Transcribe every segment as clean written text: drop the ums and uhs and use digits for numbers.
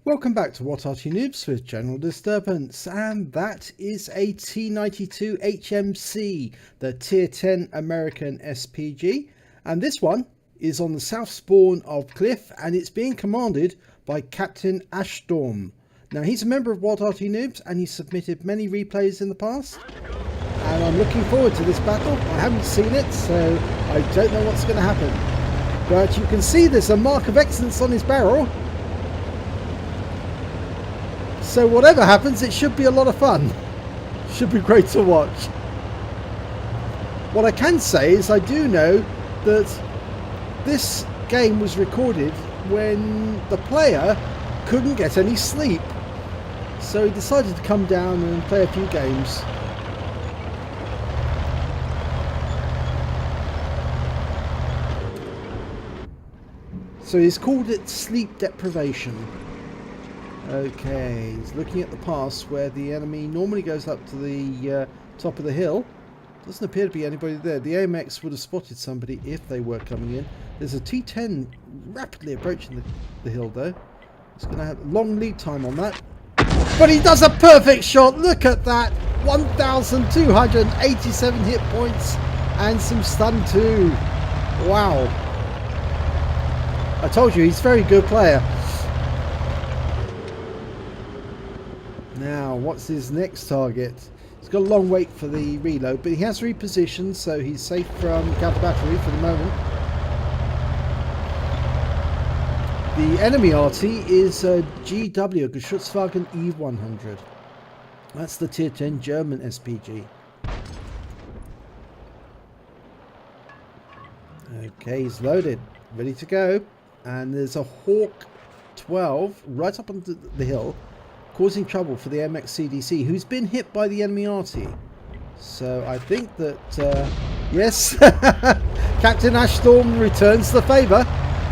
Welcome back to What RT Noobs with General Disturbance, and that is a T92 HMC, the Tier 10 American SPG, and this one is on the south spawn of Cliff, and it's being commanded by Captain Ashstorm. Now, he's a member of What RT Noobs, and he's submitted many replays in the past, and I'm looking forward to this battle. I haven't seen it, so I don't know what's going to happen, but you can see there's a mark of excellence on his barrel. So whatever happens, it should be a lot of fun. Should be great to watch. What I can say is I do know that this game was recorded when the player couldn't get any sleep. So he decided to come down and play a few games. So he's called it sleep deprivation. Okay, he's looking at the pass where the enemy normally goes up to the top of the hill. Doesn't appear to be anybody there. The AMX would have spotted somebody if they were coming in. There's a T10 rapidly approaching the hill though. It's going to have a long lead time on that. But he does a perfect shot. Look at that. 1,287 hit points and some stun too. Wow. I told you, he's a very good player. Now, what's his next target? He's got a long wait for the reload, but he has repositioned, so he's safe from counter battery for the moment. The enemy RT is GW, Geschützwagen E100. That's the Tier 10 German SPG. Okay, he's loaded, ready to go. And there's a Hawk 12 right up on the hill, causing trouble for the MX CDC, who's been hit by the enemy RT. So I think that, yes, Captain Ashstorm returns the favour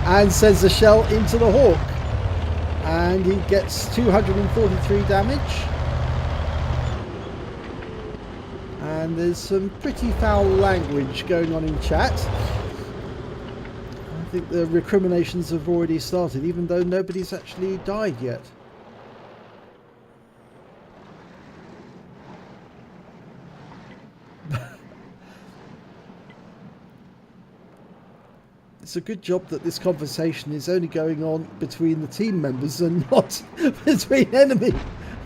and sends a shell into the Hawk. And he gets 243 damage. And there's some pretty foul language going on in chat. I think the recriminations have already started, even though nobody's actually died yet. It's a good job that this conversation is only going on between the team members and not between enemy.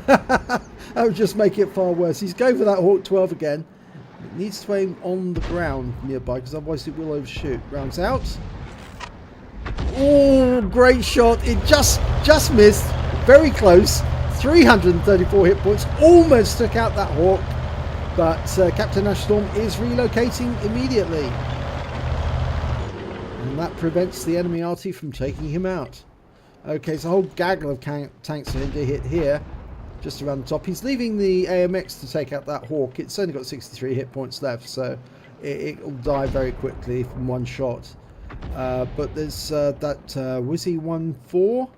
That would just make it far worse. He's going for that Hawk 12 again. It needs to aim on the ground nearby because otherwise it will overshoot. Rounds out. Oh, great shot. It just missed. Very close. 334 hit points. Almost took out that Hawk. But Captain Ashstorm is relocating immediately. And that prevents the enemy RT from taking him out. Okay, there's a whole gaggle of tanks for him to hit here. Just around the top. He's leaving the AMX to take out that Hawk. It's only got 63 hit points left, so it will die very quickly from one shot. But there's that Wizzy 1-4.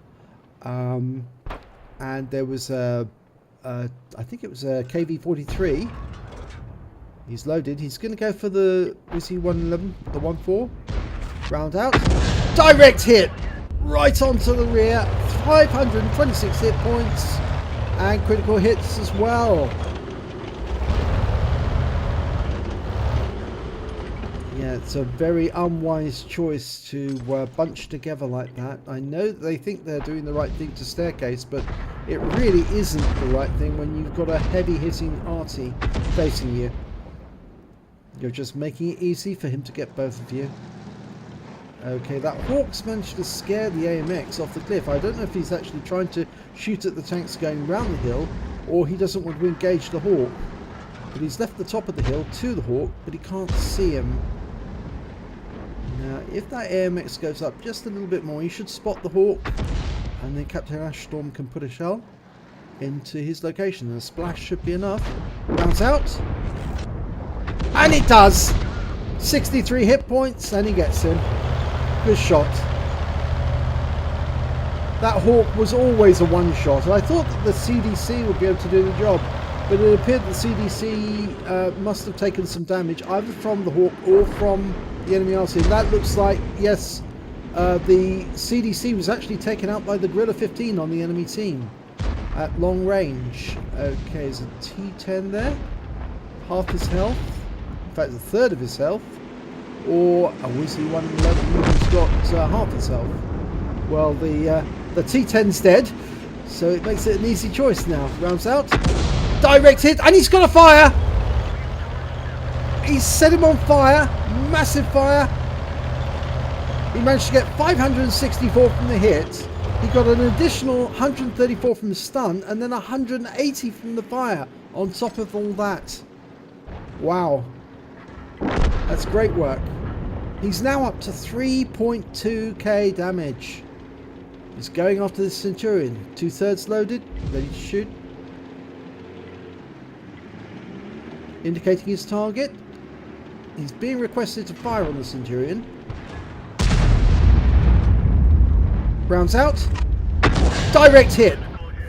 And there was I think it was a KV-43. He's loaded. He's going to go for the Wizzy 111, the 1-4. Round out. Direct hit! Right onto the rear. 526 hit points. And critical hits as well. Yeah, it's a very unwise choice to bunch together like that. I know that they think they're doing the right thing to staircase, but it really isn't the right thing when you've got a heavy hitting RT facing you. You're just making it easy for him to get both of you. Okay, that Hawk's managed to scare the AMX off the cliff. I don't know if he's actually trying to shoot at the tanks going round the hill, or he doesn't want to engage the Hawk. But he's left the top of the hill to the Hawk, but he can't see him. Now, if that AMX goes up just a little bit more, he should spot the Hawk, and then Captain Ashstorm can put a shell into his location. And a splash should be enough. Bounce out. And it does! 63 hit points, and he gets him. Good shot. That Hawk was always a one shot, and I thought that the CDC would be able to do the job, but it appeared the CDC must have taken some damage either from the Hawk or from the enemy RT. That looks like, yes, the CDC was actually taken out by the Gorilla 15 on the enemy team at long range. Okay, there's a T10 there. Half his health. In fact, a third of his health. Or a Wizzy 111 who's got half his health. Well, the T10's dead, so it makes it an easy choice now. Rounds out. Direct hit, and he's got a fire! He's set him on fire. Massive fire. He managed to get 564 from the hit. He got an additional 134 from the stun, and then 180 from the fire on top of all that. Wow. That's great work. He's now up to 3.2k damage. He's going after the Centurion. 2/3 loaded, ready to shoot. Indicating his target. He's being requested to fire on the Centurion. Rounds out. Direct hit.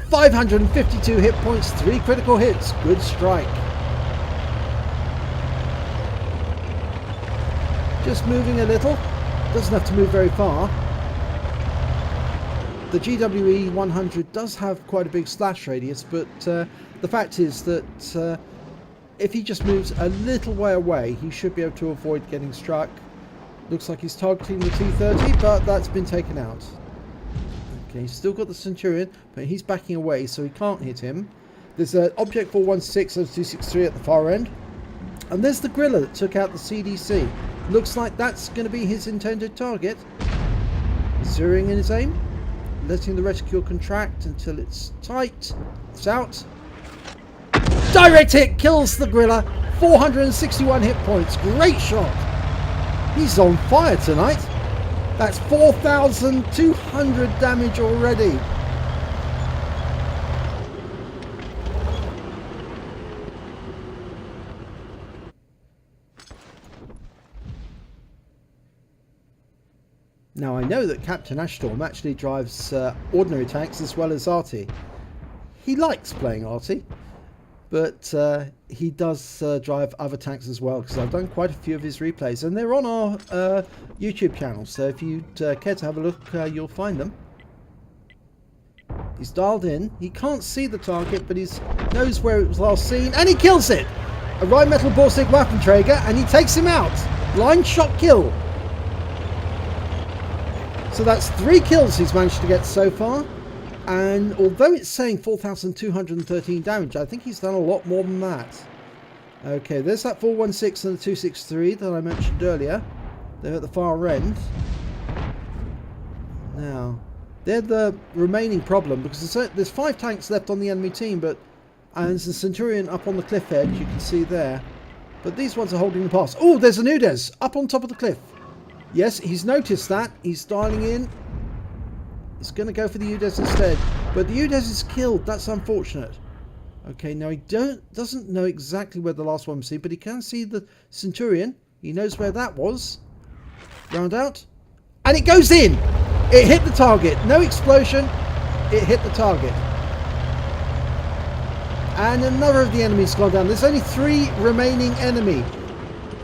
552 hit points, 3 critical hits. Good strike. Just moving a little. Doesn't have to move very far. The GWE 100 does have quite a big splash radius, but the fact is that if he just moves a little way away, he should be able to avoid getting struck. Looks like he's targeting the T30, but that's been taken out. Okay, he's still got the Centurion, but he's backing away, so he can't hit him. There's an Object 416 and 263 at the far end. And there's the Gorilla that took out the CDC. Looks like that's going to be his intended target. Zeroing in his aim. Letting the reticule contract until it's tight. It's out. Direct hit kills the Gorilla. 461 hit points. Great shot. He's on fire tonight. That's 4,200 damage already. Now I know that Captain Ashstorm actually drives ordinary tanks as well as arty. He likes playing arty, but he does drive other tanks as well, because I've done quite a few of his replays and they're on our YouTube channel, so if you'd care to have a look, you'll find them. He's dialed in. He can't see the target, but he knows where it was last seen, and he kills it! A Rheinmetall Borsig Waffenträger, and he takes him out! Blind shot kill! So that's 3 kills he's managed to get so far, and although it's saying 4,213 damage, I think he's done a lot more than that. Okay, there's that 416 and the 263 that I mentioned earlier. They're at the far end. Now, they're the remaining problem, because there's 5 tanks left on the enemy team, and there's the Centurion up on the cliff edge, you can see there. But these ones are holding the pass. Oh, there's an Udes up on top of the cliff. Yes, he's noticed that. He's dialing in. He's going to go for the Udes instead. But the Udes is killed. That's unfortunate. Okay, now he doesn't know exactly where the last one was seen, but he can see the Centurion. He knows where that was. Round out. And it goes in! It hit the target. No explosion. It hit the target. And another of the enemies gone down. There's only 3 remaining enemy.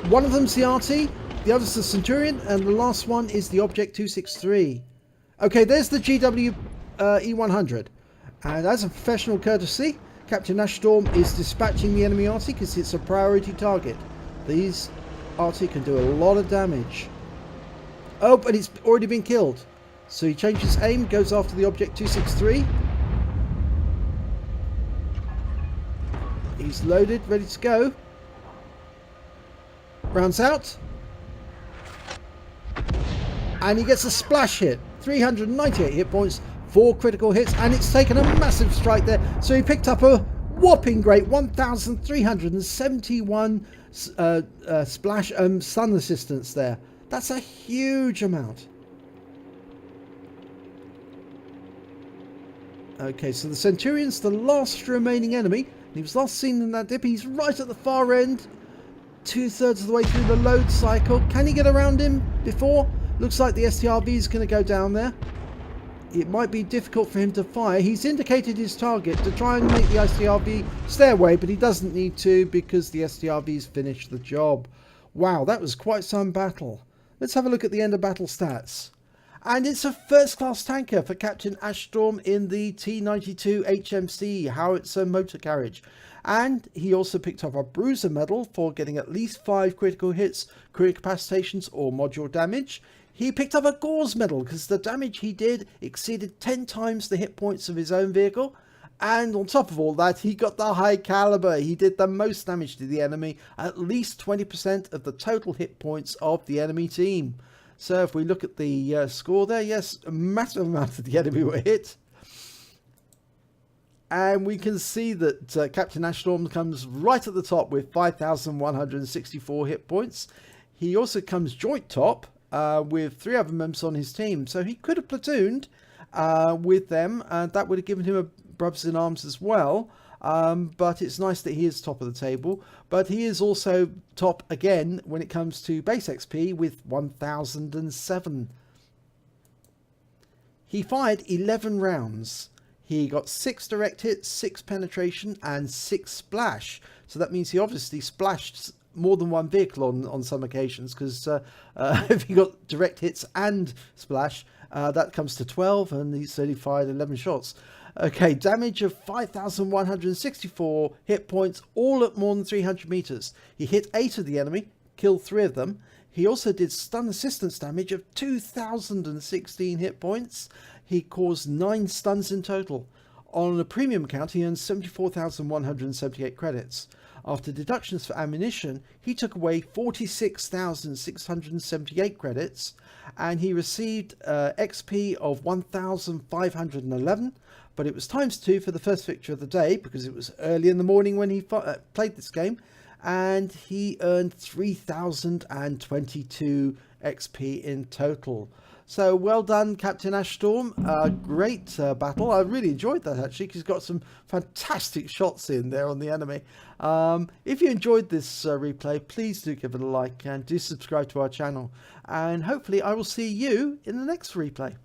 One of them's the RT. The other's the Centurion, and the last one is the Object 263. Okay, there's the GW E100. And as a professional courtesy, Captain Ashstorm is dispatching the enemy RT because it's a priority target. These RT can do a lot of damage. Oh, but it's already been killed. So he changes aim, goes after the Object 263. He's loaded, ready to go. Rounds out. And he gets a splash hit. 398 hit points, 4 critical hits, and it's taken a massive strike there. So he picked up a whopping great 1,371 splash stun assistance there. That's a huge amount. Okay, so the Centurion's the last remaining enemy. He was last seen in that dip. He's right at the far end, 2/3 of the way through the load cycle. Can he get around him before? Looks like the STRV is going to go down there. It might be difficult for him to fire. He's indicated his target to try and make the STRV stay away, but he doesn't need to because the STRV's finished the job. Wow, that was quite some battle. Let's have a look at the end of battle stats. And it's a first-class tanker for Captain Ashstorm in the T92 HMC howitzer motor carriage. And he also picked up a Bruiser medal for getting at least 5 critical hits, career capacitations or module damage. He picked up a Gore's medal because the damage he did exceeded 10 times the hit points of his own vehicle. And on top of all that, he got the high caliber. He did the most damage to the enemy, at least 20% of the total hit points of the enemy team. So if we look at the score there, yes, a massive amount of the enemy were hit. And we can see that Captain Ashstorm comes right at the top with 5,164 hit points. He also comes joint top with 3 other members on his team. So he could have platooned with them, and that would have given him a brothers in arms as well. But it's nice that he is top of the table. But he is also top again when it comes to base XP with 1,007. He fired 11 rounds. He got 6 direct hits, 6 penetration and 6 splash. So that means he obviously splashed more than one vehicle on some occasions, because if he got direct hits and splash, that comes to 12, and he said he fired 11 shots. Okay, damage of 5,164 hit points, all at more than 300 meters. He hit 8 of the enemy, killed 3 of them. He also did stun assistance damage of 2,016 hit points. He caused 9 stuns in total. On a premium account, he earned 74,178 credits. After deductions for ammunition, he took away 46,678 credits, and he received XP of 1,511. But it was times 2 for the first victory of the day, because it was early in the morning when he played this game, and he earned 3,022 XP in total. So well done, Captain Ashstorm. Great battle. I really enjoyed that, actually, because he's got some fantastic shots in there on the enemy. If you enjoyed this replay, please do give it a like and do subscribe to our channel. And hopefully I will see you in the next replay.